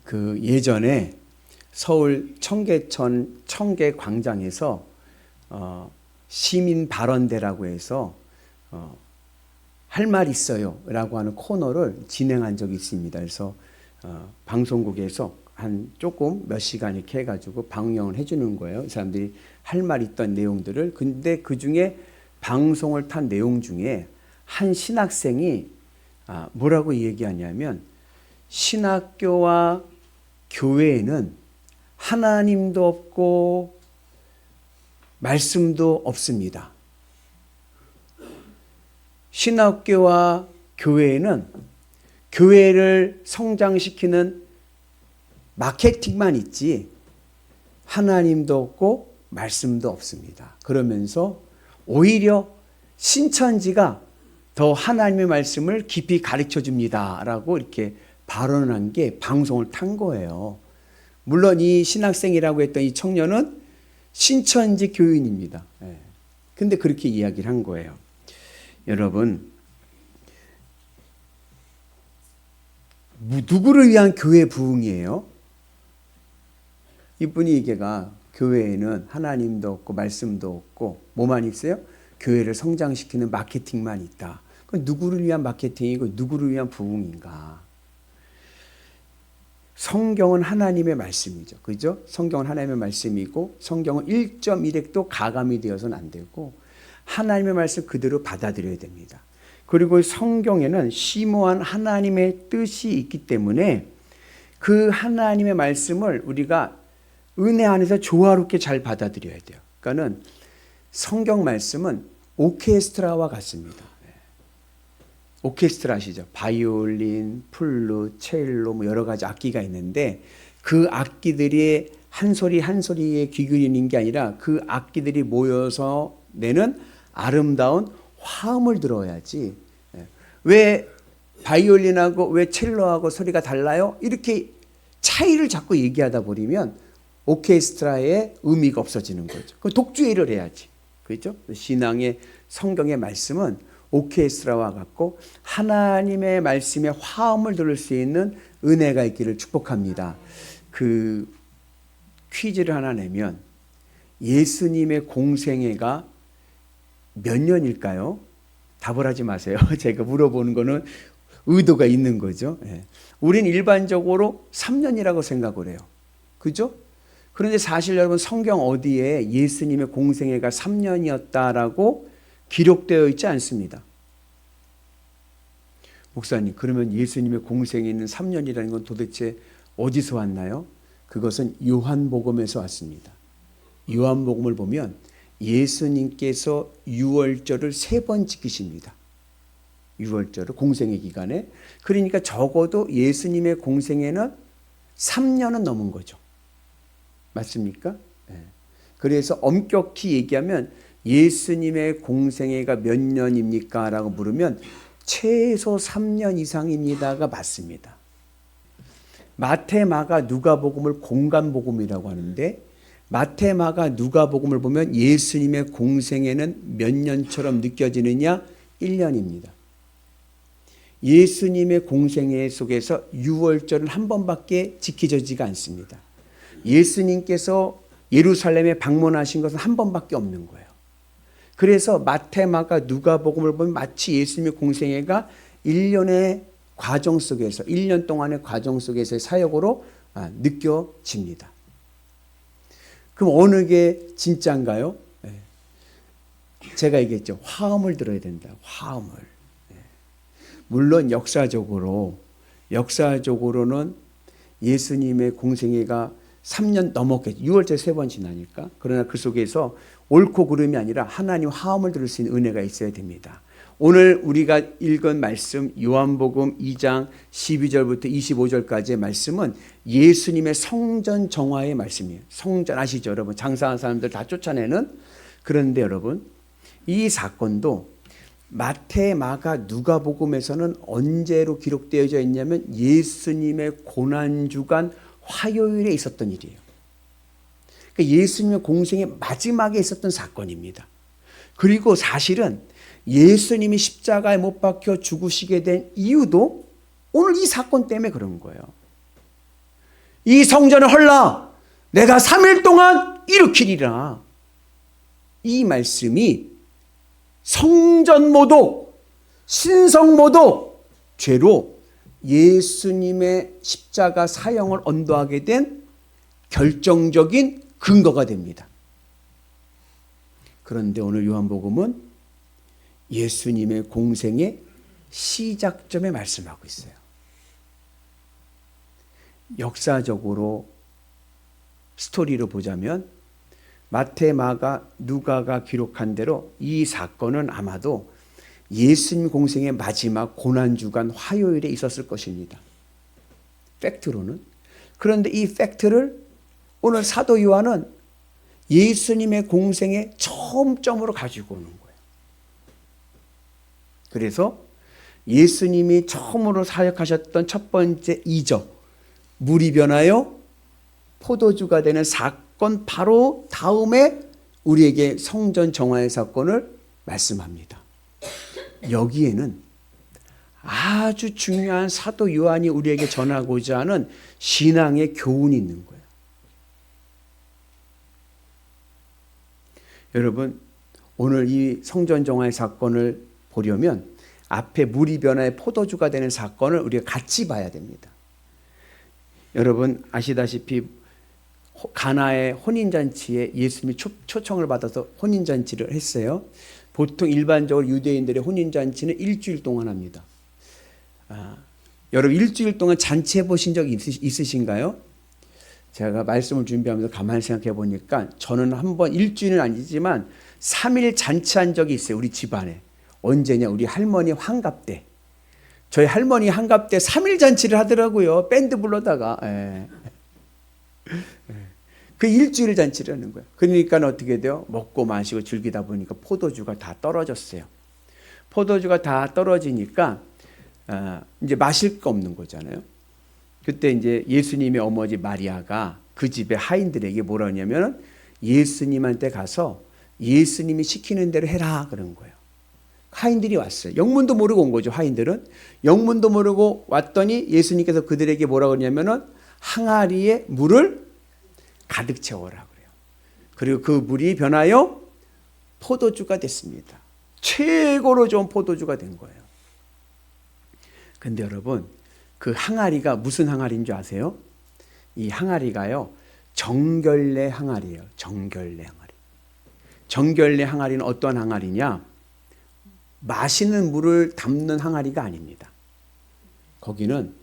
그 예전에 서울 청계천 청계광장에서 시민 발언대라고 해서 할 말 있어요 라고 하는 코너를 진행한 적이 있습니다. 그래서 방송국에서 한 조금 몇 시간 이렇게 해가지고 방영을 해주는 거예요. 이 사람들이 할 말 있던 내용들을. 근데 그 중에 방송을 탄 내용 중에 한 신학생이 뭐라고 얘기하냐면, 신학교와 교회에는 하나님도 없고 말씀도 없습니다. 신학교와 교회에는 교회를 성장시키는 마케팅만 있지 하나님도 없고 말씀도 없습니다. 그러면서 오히려 신천지가 더 하나님의 말씀을 깊이 가르쳐 줍니다 라고 이렇게 발언한 게 방송을 탄 거예요. 물론 이 신학생이라고 했던 이 청년은 신천지 교인입니다. 근데 그렇게 이야기를 한 거예요. 여러분, 누구를 위한 교회 부흥이에요? 이분이 얘기가 교회에는 하나님도 없고 말씀도 없고 뭐만 있어요? 교회를 성장시키는 마케팅만 있다. 그럼 누구를 위한 마케팅이고 누구를 위한 부흥인가? 성경은 하나님의 말씀이죠. 그죠? 성경은 하나님의 말씀이고 성경은 1.1획도 가감이 되어서는 안 되고 하나님의 말씀 그대로 받아들여야 됩니다. 그리고 성경에는 심오한 하나님의 뜻이 있기 때문에 그 하나님의 말씀을 우리가 은혜 안에서 조화롭게 잘 받아들여야 돼요. 그러니까는 성경 말씀은 오케스트라와 같습니다. 오케스트라 아시죠? 바이올린, 플룻, 첼로 뭐 여러 가지 악기가 있는데 그 악기들이 한 소리 한 소리에 귀 기울이는 게 아니라 그 악기들이 모여서 내는 아름다운 화음을 들어야지. 왜 바이올린하고 왜 첼로하고 소리가 달라요? 이렇게 차이를 자꾸 얘기하다 버리면 오케스트라의 의미가 없어지는 거죠. 그럼 독주회를 해야지. 그렇죠? 신앙의 성경의 말씀은 오케스트라와 같고 하나님의 말씀에 화음을 들을 수 있는 은혜가 있기를 축복합니다. 그 퀴즈를 하나 내면 예수님의 공생애가 몇 년일까요? 답을 하지 마세요. 제가 물어보는 거는 의도가 있는 거죠. 우린 일반적으로 3년이라고 생각을 해요. 그죠? 그런데 사실 여러분 성경 어디에 예수님의 공생애가 3년이었다라고 기록되어 있지 않습니다. 목사님, 그러면 예수님의 공생애는 3년이라는 건 도대체 어디서 왔나요? 그것은 요한복음에서 왔습니다. 요한복음을 보면 예수님께서 유월절을 3번 지키십니다. 유월절을 공생애 기간에. 그러니까 적어도 예수님의 공생애는 3년은 넘은 거죠. 맞습니까? 그래서 엄격히 얘기하면 예수님의 공생애가 몇 년입니까? 라고 물으면 최소 3년 이상입니다가 맞습니다. 마태, 마가, 누가복음을 공간복음이라고 하는데 마태, 마가, 누가복음을 보면 예수님의 공생애는 몇 년처럼 느껴지느냐? 1년입니다. 예수님의 공생애 속에서 유월절은 한 번밖에 지켜지지가 않습니다. 예수님께서 예루살렘에 방문하신 것은 한 번밖에 없는 거예요. 그래서 마태, 마가, 누가복음을 보면 마치 예수님의 공생애가 1년의 과정 속에서 1년 동안의 과정 속에서의 사역으로 느껴집니다. 그럼 어느 게 진짜인가요? 제가 얘기했죠. 화음을 들어야 된다. 화음을. 물론 역사적으로는 예수님의 공생애가 3년 넘었겠죠. 6월째 3번 지나니까. 그러나 그 속에서 옳고 그름이 아니라 하나님 화음을 들을 수 있는 은혜가 있어야 됩니다. 오늘 우리가 읽은 말씀 요한복음 2장 12절부터 25절까지의 말씀은 예수님의 성전 정화의 말씀이에요. 성전 아시죠 여러분? 장사하는 사람들 다 쫓아내는. 그런데 여러분 이 사건도 마태, 마가, 누가복음에서는 언제로 기록되어져 있냐면 예수님의 고난주간 화요일에 있었던 일이에요. 그러니까 예수님의 공생의 마지막에 있었던 사건입니다. 그리고 사실은 예수님이 십자가에 못 박혀 죽으시게 된 이유도 오늘 이 사건 때문에 그런 거예요. 이 성전을 헐라 내가 3일 동안 일으키리라. 이 말씀이 성전 모독, 신성 모독, 죄로 예수님의 십자가 사형을 언도하게 된 결정적인 근거가 됩니다. 그런데 오늘 요한복음은 예수님의 공생의 시작점에 말씀하고 있어요. 역사적으로 스토리로 보자면 마태, 마가, 누가가 기록한 대로 이 사건은 아마도 예수님 공생의 마지막 고난주간 화요일에 있었을 것입니다. 팩트로는. 그런데 이 팩트를 오늘 사도 요한은 예수님의 공생의 처음점으로 가지고 오는 거예요. 그래서 예수님이 처음으로 사역하셨던 첫 번째 이적, 물이 변하여 포도주가 되는 사건 바로 다음에 우리에게 성전 정화의 사건을 말씀합니다. 여기에는 아주 중요한 사도 요한이 우리에게 전하고자 하는 신앙의 교훈이 있는 거예요. 여러분, 오늘 이 성전 정화의 사건을 보려면 앞에 물이 변화의 포도주가 되는 사건을 우리가 같이 봐야 됩니다. 여러분 아시다시피 가나의 혼인잔치에 예수님이 초청을 받아서 혼인잔치를 했어요. 보통 일반적으로 유대인들의 혼인잔치는 일주일 동안 합니다. 여러분 일주일 동안 잔치해 보신 적 있으신가요? 제가 말씀을 준비하면서 가만히 생각해 보니까 저는 한번 일주일은 아니지만 3일 잔치한 적이 있어요. 우리 집안에. 언제냐? 우리 할머니 환갑 때. 저희 할머니 환갑 때 3일 잔치를 하더라고요. 밴드 불러다가. 그 일주일 잔치를 하는 거예요. 그러니까 어떻게 돼요? 먹고 마시고 즐기다 보니까 포도주가 다 떨어졌어요. 포도주가 다 떨어지니까 이제 마실 거 없는 거잖아요. 그때 이제 예수님의 어머니 마리아가 그 집의 하인들에게 뭐라 하냐면 예수님한테 가서 예수님이 시키는 대로 해라 그런 거예요. 하인들이 왔어요. 영문도 모르고 온 거죠. 하인들은 영문도 모르고 왔더니 예수님께서 그들에게 뭐라 그러냐면은 항아리에 물을 가득 채워라 그래요. 그리고 그 물이 변하여 포도주가 됐습니다. 최고로 좋은 포도주가 된 거예요. 근데 여러분 그 항아리가 무슨 항아리인 줄 아세요? 이 항아리가요 정결례 항아리예요. 정결례 항아리. 정결례 항아리는 어떤 항아리냐? 마시는 물을 담는 항아리가 아닙니다. 거기는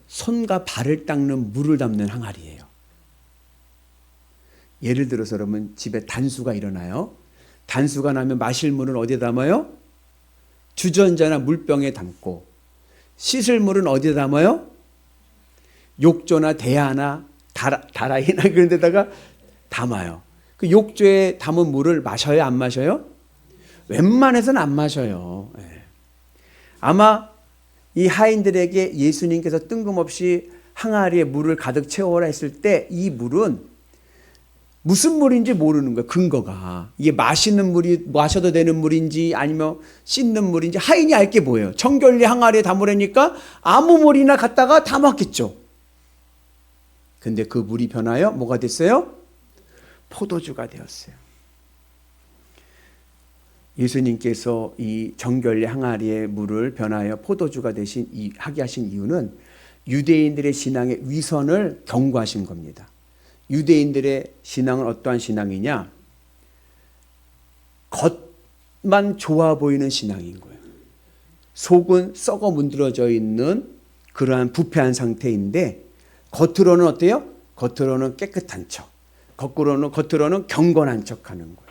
손과 발을 닦는 물을 담는 항아리예요. 예를 들어서 여러분 집에 단수가 일어나요. 단수가 나면 마실 물은 어디에 담아요? 주전자나 물병에 담고 씻을 물은 어디에 담아요? 욕조나 대야나 다라이나 그런 데다가 담아요. 그 욕조에 담은 물을 마셔요? 안 마셔요? 웬만해서는 안 마셔요. 아마 이 하인들에게 예수님께서 뜬금없이 항아리에 물을 가득 채워라 했을 때 이 물은 무슨 물인지 모르는 거예요. 근거가. 이게 마시는 물이 마셔도 되는 물인지 아니면 씻는 물인지 하인이 알 게 뭐예요. 정결례 항아리에 담으려니까 아무 물이나 갖다가 담았겠죠. 근데 그 물이 변하여 뭐가 됐어요? 포도주가 되었어요. 예수님께서 이 정결례 항아리의 물을 변하여 포도주가 하게 하신 이유는 유대인들의 신앙의 위선을 경고하신 겁니다. 유대인들의 신앙은 어떠한 신앙이냐? 겉만 좋아 보이는 신앙인 거예요. 속은 썩어 문드러져 있는 그러한 부패한 상태인데 겉으로는 어때요? 겉으로는 깨끗한 척, 겉으로는 경건한 척하는 거예요.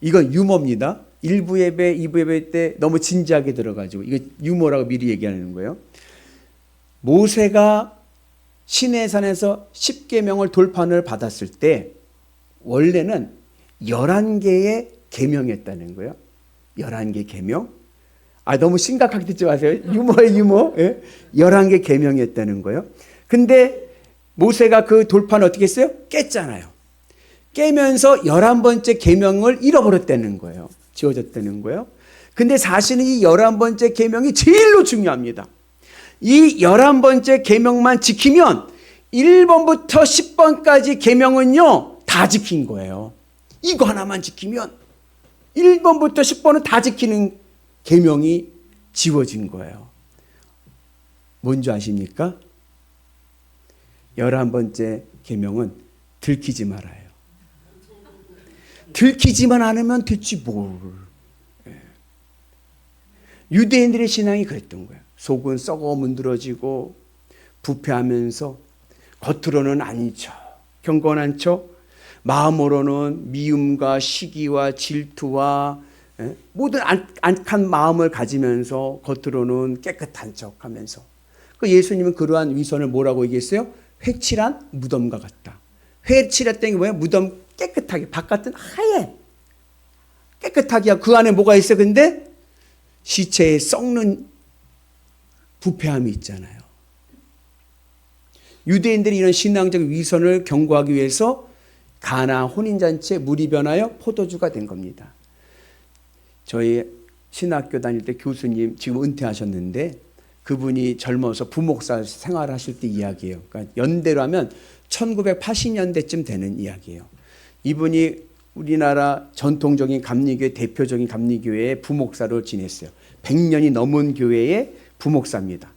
이건 유머입니다. 1부 예배, 2부 예배 때 너무 진지하게 들어가지고 이거 유머라고 미리 얘기하는 거예요. 모세가 시내산에서 10계명을 돌판을 받았을 때 원래는 11개의 계명이었다는 거예요. 11개 계명. 너무 심각하게 듣지 마세요. 유머예요, 유머. 11개 계명이었다는 거예요. 근데 모세가 그 돌판을 어떻게 했어요? 깼잖아요. 깨면서 11번째 계명을 잃어버렸다는 거예요. 지워졌다는 거예요. 근데 사실은 이 11번째 계명이 제일로 중요합니다. 이 11번째 계명만 지키면 1번부터 10번까지 계명은요 다 지킨 거예요. 이거 하나만 지키면 1번부터 10번은 다 지키는 계명이 지워진 거예요. 뭔지 아십니까? 11번째 계명은 들키지 말아요. 들키지만 않으면 됐지 뭘. 유대인들의 신앙이 그랬던 거예요. 속은 썩어 문드러지고 부패하면서 겉으로는 아닌 척, 경건한 척, 마음으로는 미움과 시기와 질투와 모든 악한 마음을 가지면서 겉으로는 깨끗한 척하면서 그 예수님은 그러한 위선을 뭐라고 얘기했어요? 회칠한 무덤과 같다. 회칠했던 게 뭐예요? 무덤 깨끗하게, 바깥은 하얘 깨끗하게 하고 그 안에 뭐가 있어? 근데 시체에 썩는 부패함이 있잖아요. 유대인들이 이런 신앙적 위선을 경고하기 위해서 가나 혼인잔치에 물이 변하여 포도주가 된 겁니다. 저희 신학교 다닐 때 교수님 지금 은퇴하셨는데 그분이 젊어서 부목사 생활하실 때 이야기예요. 그러니까 연대로 하면 1980년대쯤 되는 이야기예요. 이분이 우리나라 전통적인 감리교회 대표적인 감리교회의 부목사로 지냈어요. 100년이 넘은 교회의 부목사입니다.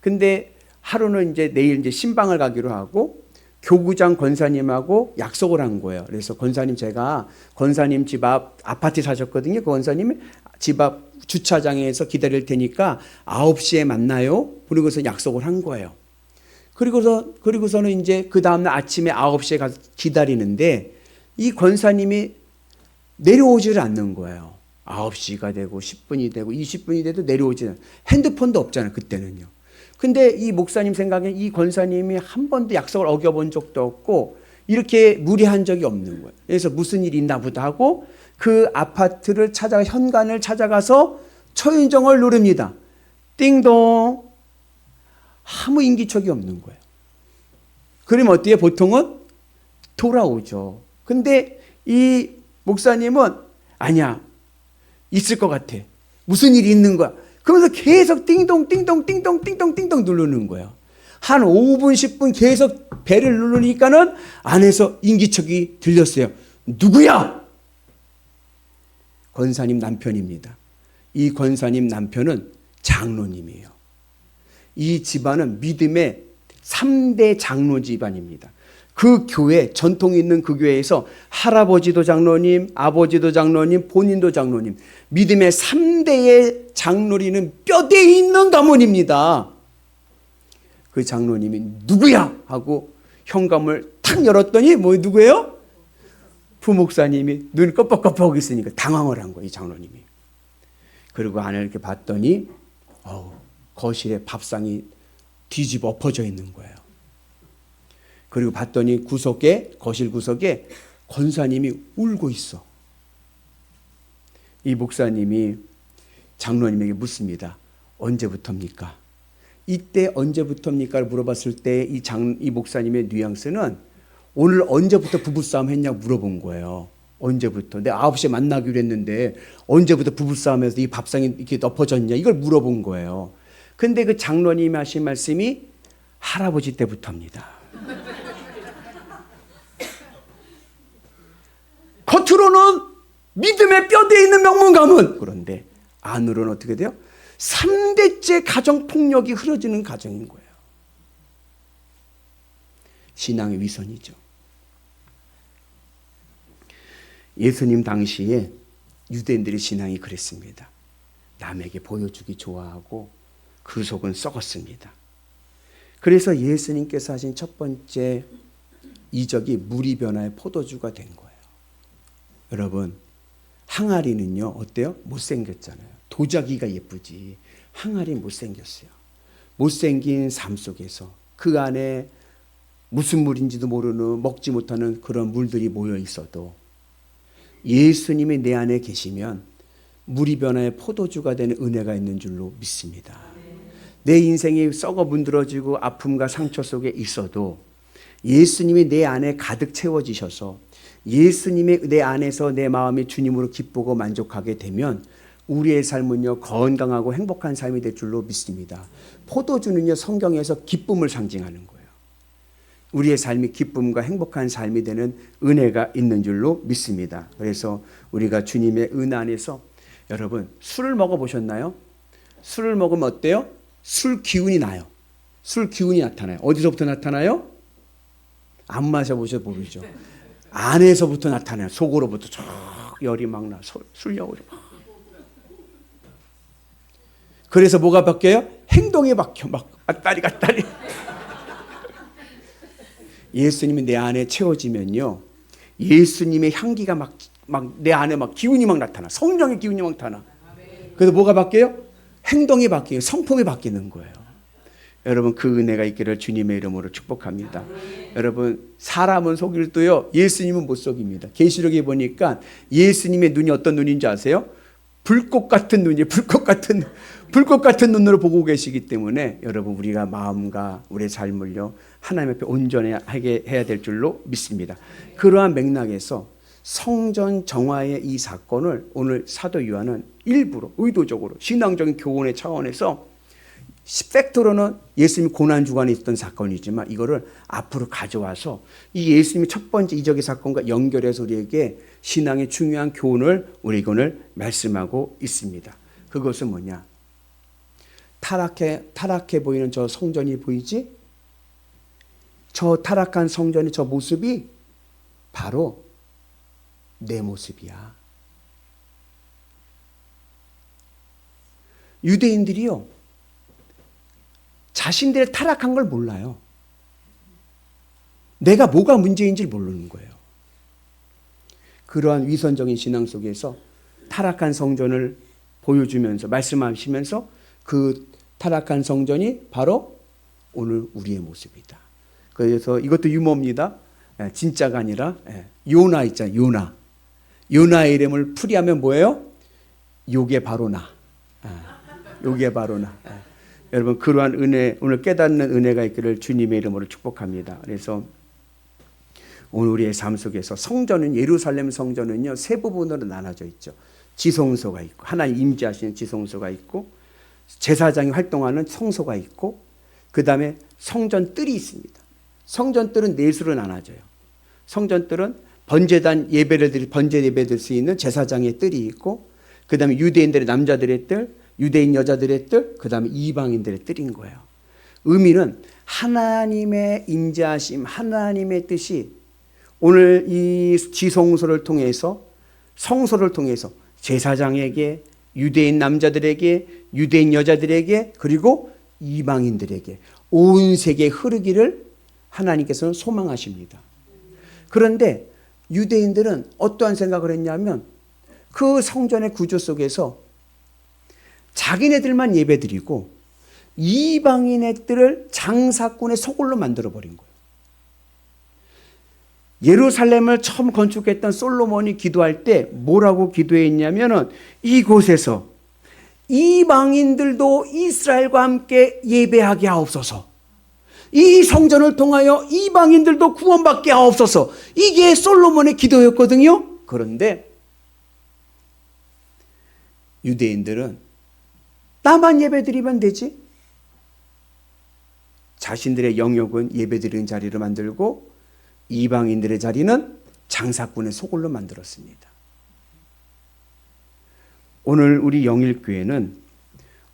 근데 하루는 이제 내일 이제 신방을 가기로 하고 교구장 권사님하고 약속을 한 거예요. 그래서 권사님 제가 권사님 집 앞 아파트 사셨거든요. 그 권사님이 집 앞 주차장에서 기다릴 테니까 9시에 만나요. 그리고서 약속을 한 거예요. 그리고서는 이제 그 다음날 아침에 9시에 가서 기다리는데 이 권사님이 내려오지를 않는 거예요. 9시가 되고 10분이 되고 20분이 돼도 내려오지 않아요. 핸드폰도 없잖아요. 그때는요. 근데 이 목사님 생각엔 이 권사님이 한 번도 약속을 어겨본 적도 없고 이렇게 무례한 적이 없는 거예요. 그래서 무슨 일이 있나 보다 하고 그 아파트를 현관을 찾아가서 초인종을 누릅니다. 띵동. 아무 인기척이 없는 거예요. 그러면 어때요? 보통은 돌아오죠. 근데 이 목사님은 아니야. 있을 것 같아. 무슨 일이 있는 거야. 그러면서 계속 띵동 띵동 띵동 띵동 띵동 누르는 거예요. 한 5분 10분 계속 배를 누르니까는 안에서 인기척이 들렸어요. 누구야? 권사님 남편입니다. 이 권사님 남편은 장로님이에요. 이 집안은 믿음의 3대 장로 집안입니다. 그 교회, 전통 있는 그 교회에서 할아버지도 장로님, 아버지도 장로님, 본인도 장로님, 믿음의 3대의 장로리는 뼈대에 있는 가문입니다. 그 장로님이 누구야? 하고 현관문을 탁 열었더니 누구예요? 부목사님이 눈이 껌뻑껌뻑 있으니까 당황을 한 거예요. 이 장로님이. 그리고 안을 이렇게 봤더니 거실에 밥상이 뒤집어 엎어져 있는 거예요. 그리고 봤더니 거실 구석에 권사님이 울고 있어. 이 목사님이 장로님에게 묻습니다. 언제부터입니까? 이때 언제부터입니까? 물어봤을 때 이 목사님의 뉘앙스는 오늘 언제부터 부부싸움 했냐고 물어본 거예요. 언제부터? 내가 9시에 만나기로 했는데 언제부터 부부싸움에서 이 밥상이 이렇게 엎어졌냐? 이걸 물어본 거예요. 근데 그 장로님이 하신 말씀이 할아버지 때부터입니다. 겉으로는 믿음의 뼈대에 있는 명문 가문. 그런데 안으로는 어떻게 돼요? 3대째 가정폭력이 흐려지는 가정인 거예요. 신앙의 위선이죠. 예수님 당시에 유대인들의 신앙이 그랬습니다. 남에게 보여주기 좋아하고 그 속은 썩었습니다. 그래서 예수님께서 하신 첫 번째 이적이 물이 변화의 포도주가 된 거예요. 여러분, 항아리는요 어때요? 못생겼잖아요. 도자기가 예쁘지 항아리 못생겼어요. 못생긴 삶 속에서 그 안에 무슨 물인지도 모르는 먹지 못하는 그런 물들이 모여 있어도 예수님이 내 안에 계시면 물이 변화의 포도주가 되는 은혜가 있는 줄로 믿습니다. 내 인생이 썩어 문드러지고 아픔과 상처 속에 있어도 예수님이 내 안에 가득 채워지셔서 예수님이 내 안에서 내 마음이 주님으로 기쁘고 만족하게 되면 우리의 삶은요 건강하고 행복한 삶이 될 줄로 믿습니다. 포도주는요 성경에서 기쁨을 상징하는 거예요. 우리의 삶이 기쁨과 행복한 삶이 되는 은혜가 있는 줄로 믿습니다. 그래서 우리가 주님의 은혜 안에서 여러분 술을 먹어보셨나요? 술을 먹으면 어때요? 술 기운이 나요. 술 기운이 나타나요. 어디서부터 나타나요? 안 마셔보셔서 모르죠. 안에서부터 나타나요. 속으로부터 쫙 열이 막 나. 술열이 막. 그래서 뭐가 바뀌어요? 행동에 바뀌어. 막 갔다리. 예수님이 내 안에 채워지면요, 예수님의 향기가 막 내 안에 막 기운이 막 나타나. 성령의 기운이 막 나타나. 그래서 뭐가 바뀌어요? 행동이 바뀌어요. 성품이 바뀌는 거예요. 여러분 그 은혜가 있기를 주님의 이름으로 축복합니다. 여러분 사람은 속일 도요, 예수님은 못 속입니다. 계시록에 보니까 예수님의 눈이 어떤 눈인지 아세요? 불꽃 같은 눈이에요. 불꽃 같은 눈으로 보고 계시기 때문에 여러분 우리가 마음과 우리의 삶을요 하나님 앞에 온전하게 해야 될 줄로 믿습니다. 그러한 맥락에서 성전 정화의 이 사건을 오늘 사도 요한은 일부러 의도적으로 신앙적인 교훈의 차원에서 팩트로는 예수님이 고난주간에 있었던 사건이지만 이거를 앞으로 가져와서 이 예수님이 첫 번째 이적의 사건과 연결해서 우리에게 신앙의 중요한 교훈을 우리에게 오늘 말씀하고 있습니다. 그것은 뭐냐? 타락해 보이는 저 성전이 보이지? 저 타락한 성전의 저 모습이 바로 내 모습이야. 유대인들이요, 자신들의 타락한 걸 몰라요. 내가 뭐가 문제인지를 모르는 거예요. 그러한 위선적인 신앙 속에서 타락한 성전을 보여주면서 말씀하시면서 그 타락한 성전이 바로 오늘 우리의 모습이다. 그래서 이것도 유머입니다. 진짜가 아니라 요나 있잖아요. 요나의 이름을 풀이하면 뭐예요? 요게 바로 나. 요게 바로 나. 여러분 그러한 은혜, 오늘 깨닫는 은혜가 있기를 주님의 이름으로 축복합니다. 그래서 오늘 우리의 삶 속에서 성전은, 예루살렘 성전은요 세 부분으로 나눠져 있죠. 지성소가 있고, 하나님 임재하시는 지성소가 있고, 제사장이 활동하는 성소가 있고, 그 다음에 성전뜰이 있습니다. 성전뜰은 넷으로 나눠져요. 성전뜰은 번제 예배 드릴 수 있는 제사장의 뜰이 있고, 그 다음에 유대인들의 남자들의 뜰, 유대인 여자들의 뜰, 그 다음에 이방인들의 뜰인 거예요. 의미는 하나님의 임재하심, 하나님의 뜻이 오늘 이 지성소를 통해서, 성소를 통해서 제사장에게, 유대인 남자들에게, 유대인 여자들에게, 그리고 이방인들에게 온 세계에 흐르기를 하나님께서는 소망하십니다. 그런데 유대인들은 어떠한 생각을 했냐면 그 성전의 구조 속에서 자기네들만 예배드리고 이방인의 뜰을 장사꾼의 소굴로 만들어버린 거예요. 예루살렘을 처음 건축했던 솔로몬이 기도할 때 뭐라고 기도했냐면은 이곳에서 이방인들도 이스라엘과 함께 예배하게 하옵소서. 이 성전을 통하여 이방인들도 구원받게 하옵소서. 이게 솔로몬의 기도였거든요. 그런데 유대인들은 나만 예배드리면 되지. 자신들의 영역은 예배드리는 자리를 만들고 이방인들의 자리는 장사꾼의 소굴로 만들었습니다. 오늘 우리 영일교회는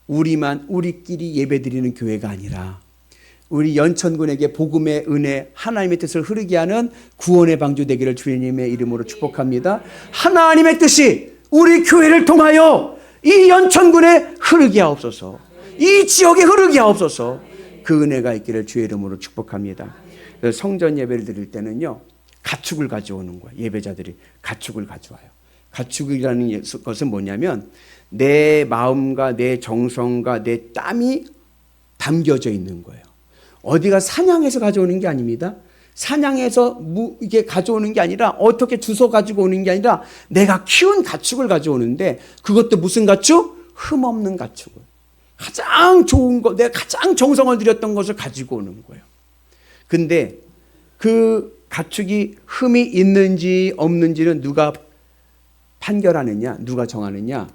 우리끼리 예배드리는 교회가 아니라 우리 연천군에게 복음의 은혜, 하나님의 뜻을 흐르게 하는 구원의 방주 되기를 주님의 이름으로 축복합니다. 하나님의 뜻이 우리 교회를 통하여 이 연천군에 흐르게 하옵소서. 이 지역에 흐르게 하옵소서. 그 은혜가 있기를 주의 이름으로 축복합니다. 성전 예배를 드릴 때는요, 가축을 가져오는 거예요. 예배자들이 가축을 가져와요. 가축이라는 것은 뭐냐면 내 마음과 내 정성과 내 땀이 담겨져 있는 거예요. 어디가 사냥해서 가져오는 게 아닙니다. 사냥해서 이게 가져오는 게 아니라 어떻게 주워 가지고 오는 게 아니라 내가 키운 가축을 가져오는데 그것도 무슨 가축? 흠없는 가축을. 가장 좋은 거, 내가 가장 정성을 들였던 것을 가지고 오는 거예요. 근데 그 가축이 흠이 있는지 없는지는 누가 판결하느냐? 누가 정하느냐?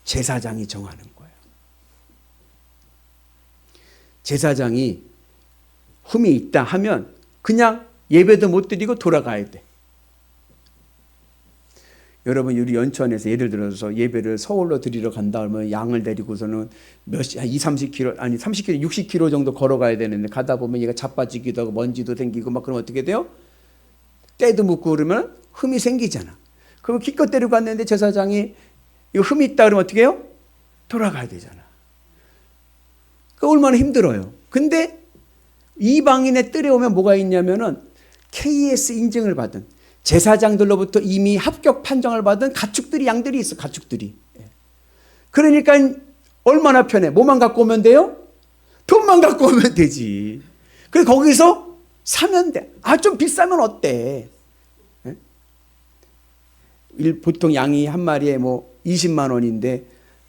제사장이 정하는 거예요. 제사장이 흠이 있다 하면 그냥 예배도 못 드리고 돌아가야 돼. 여러분, 우리 연천에서 예를 들어서 예배를 서울로 드리러 간다 하면 양을 데리고서는 한 30km, 아니 30km, 60km 정도 걸어가야 되는데, 가다 보면 얘가 자빠지기도 하고 먼지도 생기고 막 그러면 어떻게 돼요? 때도 묻고 그러면 흠이 생기잖아. 그럼 기껏 데리고 갔는데 제사장이 이 흠이 있다 그러면 어떻게 해요? 돌아가야 되잖아. 그 얼마나 힘들어요. 근데 이방인의 뜰에 오면 뭐가 있냐면은 KS 인증을 받은, 제사장들로부터 이미 합격 판정을 받은 가축들이, 양들이 있어, 가축들이. 그러니까 얼마나 편해. 뭐만 갖고 오면 돼요? 돈만 갖고 오면 되지. 그래서 거기서 사면 돼. 아, 좀 비싸면 어때? 보통 양이 한 마리에 뭐 20만 원인데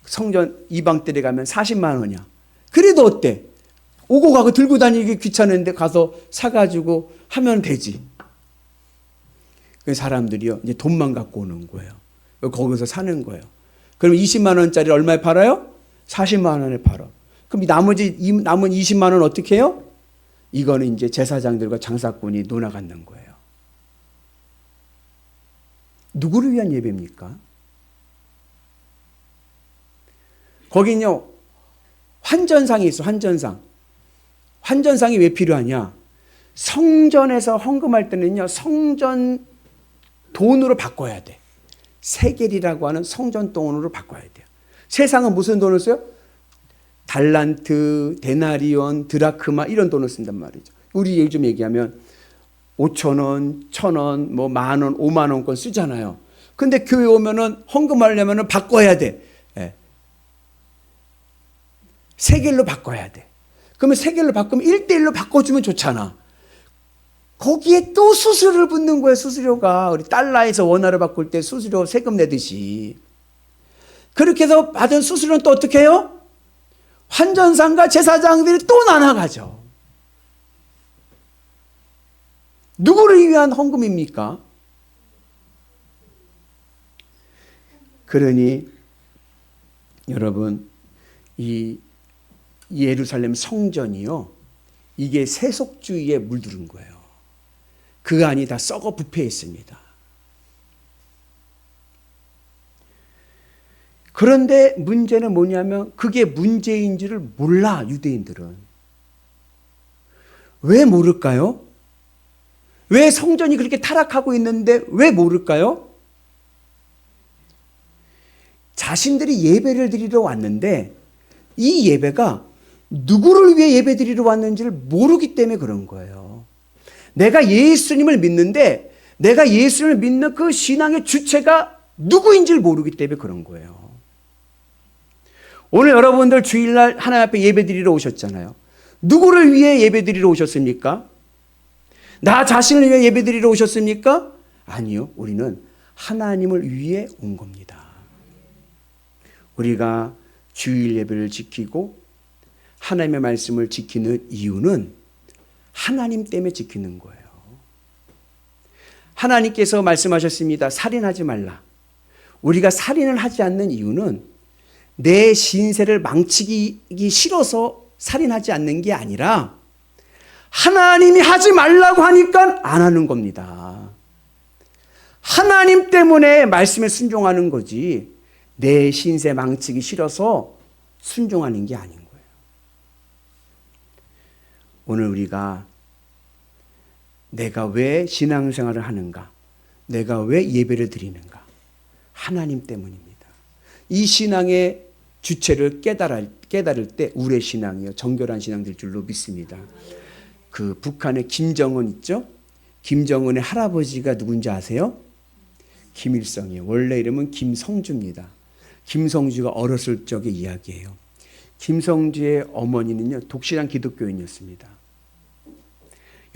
성전 이방뜰에 가면 40만 원이야. 그래도 어때? 오고 가고 들고 다니기 귀찮은데 가서 사가지고 하면 되지. 그 사람들이요, 이제 돈만 갖고 오는 거예요. 거기서 사는 거예요. 그럼 20만 원짜리 얼마에 팔아요? 40만 원에 팔아. 그럼 남은 20만 원 어떻게 해요? 이거는 이제 제사장들과 장사꾼이 논아갖는 거예요. 누구를 위한 예배입니까? 거긴요, 환전상이 있어, 환전상. 환전상이 왜 필요하냐? 성전에서 헌금할 때는요, 성전 돈으로 바꿔야 돼. 세겔이라고 하는 성전 돈으로 바꿔야 돼요. 세상은 무슨 돈을 써요? 달란트, 데나리온, 드라크마 이런 돈을 쓴단 말이죠. 우리 요즘 얘기하면 5,000원, 1,000원, 뭐 만원, 5만 원권 쓰잖아요. 근데 교회 오면은 헌금하려면은 바꿔야 돼. 예. 세겔로 바꿔야 돼. 그러면 세겔로 바꾸면 1대1로 바꿔주면 좋잖아. 거기에 또 수수료를 붙는 거예요, 수수료가. 우리 달러에서 원화로 바꿀 때 수수료 세금 내듯이. 그렇게 해서 받은 수수료는 또 어떻게 해요? 환전상과 제사장들이 또 나눠가죠. 누구를 위한 헌금입니까? 그러니 여러분, 이 예루살렘 성전이요, 이게 세속주의에 물들은 거예요. 그 안이 다 썩어 부패해 있습니다. 그런데 문제는 뭐냐면 그게 문제인지를 몰라, 유대인들은. 왜 모를까요? 왜 성전이 그렇게 타락하고 있는데 왜 모를까요? 자신들이 예배를 드리러 왔는데 이 예배가 누구를 위해 예배 드리러 왔는지를 모르기 때문에 그런 거예요. 내가 예수님을 믿는데 내가 예수님을 믿는 그 신앙의 주체가 누구인지를 모르기 때문에 그런 거예요. 오늘 여러분들 주일날 하나님 앞에 예배 드리러 오셨잖아요. 누구를 위해 예배 드리러 오셨습니까? 나 자신을 위해 예배 드리러 오셨습니까? 아니요. 우리는 하나님을 위해 온 겁니다. 우리가 주일 예배를 지키고 하나님의 말씀을 지키는 이유는 하나님 때문에 지키는 거예요. 하나님께서 말씀하셨습니다. 살인하지 말라. 우리가 살인을 하지 않는 이유는 내 신세를 망치기 싫어서 살인하지 않는 게 아니라 하나님이 하지 말라고 하니까 안 하는 겁니다. 하나님 때문에 말씀에 순종하는 거지 내 신세 망치기 싫어서 순종하는 게 아닌 거예요. 오늘 우리가 내가 왜 신앙생활을 하는가? 내가 왜 예배를 드리는가? 하나님 때문입니다. 이 신앙의 주체를 깨달을 때 우리의 신앙이요, 정결한 신앙 될 줄로 믿습니다. 그 북한의 김정은 있죠? 김정은의 할아버지가 누군지 아세요? 김일성이에요. 원래 이름은 김성주입니다. 김성주가 어렸을 적의 이야기예요. 김성주의 어머니는요, 독실한 기독교인이었습니다.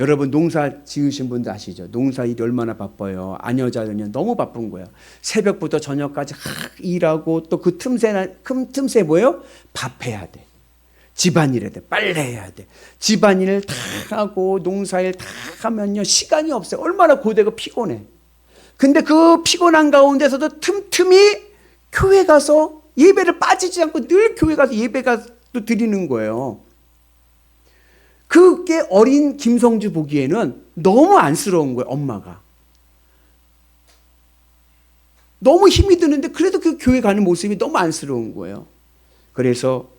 여러분 농사 지으신 분들 아시죠? 농사 일이 얼마나 바빠요. 아녀자녀 너무 바쁜 거예요. 새벽부터 저녁까지 일하고 또 그 틈새 뭐예요? 밥해야 돼. 집안일 해야 돼. 빨래해야 돼. 집안일 다 하고 농사일 다 하면요 시간이 없어요. 얼마나 고되고 피곤해. 근데 그 피곤한 가운데서도 틈틈이 교회 가서 예배를 빠지지 않고 늘 교회 가서 예배가 또 드리는 거예요. 그게 어린 김성주 보기에는 너무 안쓰러운 거예요. 엄마가 너무 힘이 드는데 그래도 그 교회 가는 모습이 너무 안쓰러운 거예요. 그래서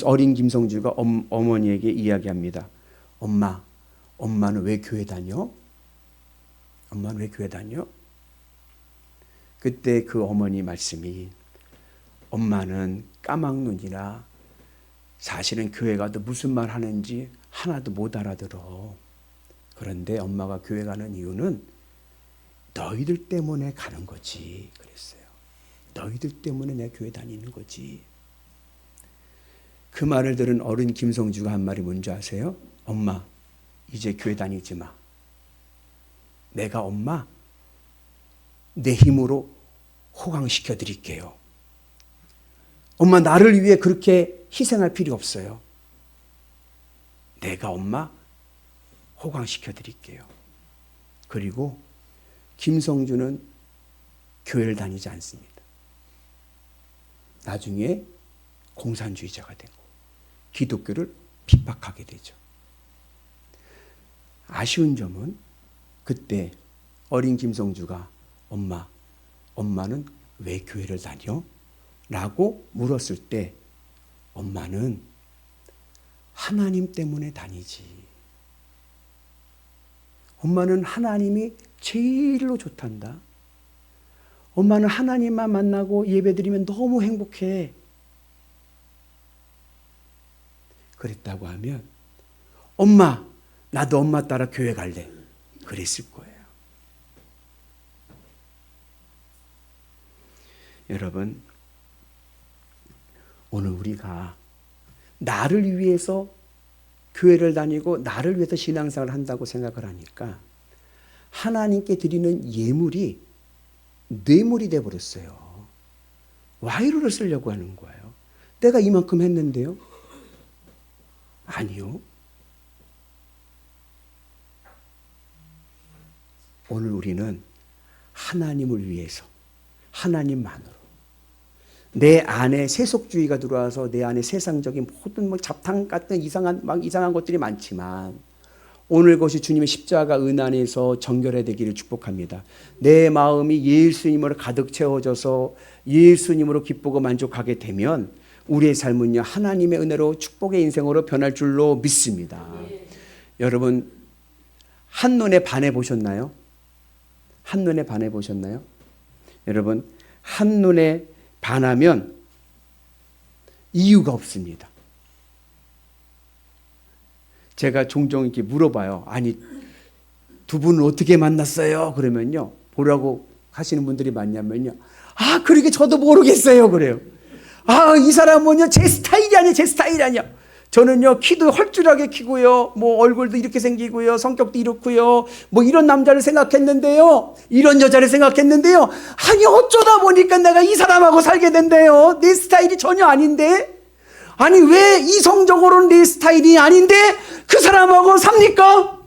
어린 김성주가 어머니에게 이야기합니다. 엄마는 왜 교회 다녀? 엄마는 왜 교회 다녀? 그때 그 어머니 말씀이, 엄마는 까막눈이라 사실은 교회 가도 무슨 말 하는지 하나도 못 알아들어. 그런데 엄마가 교회 가는 이유는 너희들 때문에 가는 거지. 그랬어요. 너희들 때문에 내가 교회 다니는 거지. 그 말을 들은 어른 김성주가 한 말이 뭔지 아세요? 엄마, 이제 교회 다니지 마. 내가 엄마 내 힘으로 호강시켜 드릴게요. 엄마 나를 위해 그렇게 희생할 필요 없어요. 내가 엄마 호강시켜 드릴게요. 그리고 김성주는 교회를 다니지 않습니다. 나중에 공산주의자가 되고 기독교를 핍박하게 되죠. 아쉬운 점은 그때 어린 김성주가 엄마는 왜 교회를 다녀? 라고 물었을 때 엄마는 하나님 때문에 다니지. 엄마는 하나님이 제일로 좋단다. 엄마는 하나님만 만나고 예배드리면 너무 행복해. 그랬다고 하면 엄마, 나도 엄마 따라 교회 갈래. 그랬을 거예요. 여러분, 오늘 우리가 나를 위해서 교회를 다니고 나를 위해서 신앙생활을 한다고 생각을 하니까 하나님께 드리는 예물이 뇌물이 돼버렸어요. 와이로를 쓰려고 하는 거예요. 내가 이만큼 했는데요? 아니요. 오늘 우리는 하나님을 위해서, 하나님만으로, 내 안에 세속주의가 들어와서 내 안에 세상적인 모든 잡탕 같은 이상한 것들이 많지만 오늘 것이 주님의 십자가 은 안에서 정결되기를 축복합니다. 내 마음이 예수님으로 가득 채워져서 예수님으로 기쁘고 만족하게 되면 우리의 삶은요, 하나님의 은혜로 축복의 인생으로 변할 줄로 믿습니다. 여러분, 한눈에 반해 보셨나요? 한눈에 반해 보셨나요? 여러분, 한눈에 반하면 이유가 없습니다. 제가 종종 이렇게 물어봐요. 아니, 두 분은 어떻게 만났어요? 그러면요, 뭐라고 하시는 분들이 많냐면요, 아, 그러게 저도 모르겠어요. 그래요. 아, 이 사람은요, 제 스타일이 아니야, 제 스타일이 아니야. 저는요, 키도 헐줄하게 키고요, 뭐 얼굴도 이렇게 생기고요, 성격도 이렇고요, 뭐 이런 남자를 생각했는데요, 이런 여자를 생각했는데요, 아니 어쩌다 보니까 내가 이 사람하고 살게 된대요. 내 스타일이 전혀 아닌데, 아니 왜 이성적으로는 내 스타일이 아닌데 그 사람하고 삽니까?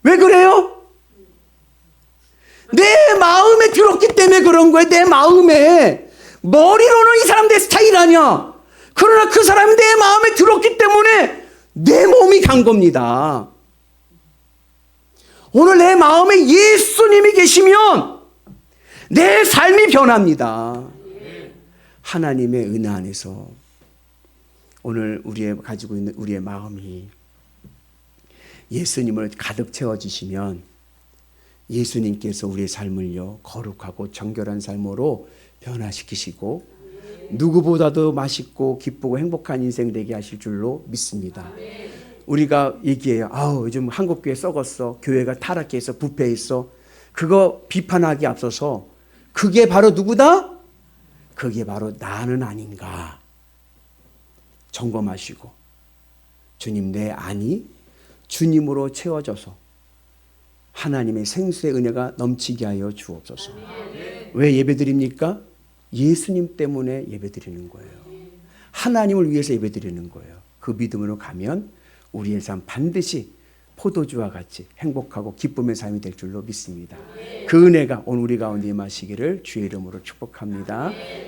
왜 그래요? 내 마음에 들었기 때문에 그런 거예요. 내 마음에. 머리로는 이 사람 내 스타일 아니야. 그러나 그 사람이 내 마음에 들었기 때문에 내 몸이 간 겁니다. 오늘 내 마음에 예수님이 계시면 내 삶이 변합니다. 하나님의 은혜 안에서 오늘 가지고 있는 우리의 마음이 예수님을 가득 채워주시면 예수님께서 우리의 삶을요, 거룩하고 정결한 삶으로 변화시키시고 누구보다도 맛있고 기쁘고 행복한 인생 되게 하실 줄로 믿습니다. 우리가 얘기해요. 아우, 요즘 한국교회 썩었어. 교회가 타락해서 부패했어. 그거 비판하기 앞서서 그게 바로 누구다? 그게 바로 나는 아닌가. 점검하시고 주님, 내 안이 주님으로 채워져서 하나님의 생수의 은혜가 넘치게 하여 주옵소서. 왜 예배드립니까? 예수님 때문에 예배드리는 거예요. 하나님을 위해서 예배드리는 거예요. 그 믿음으로 가면 우리의 삶 반드시 포도주와 같이 행복하고 기쁨의 삶이 될 줄로 믿습니다. 그 은혜가 오늘 우리 가운데 임하시기를 주의 이름으로 축복합니다.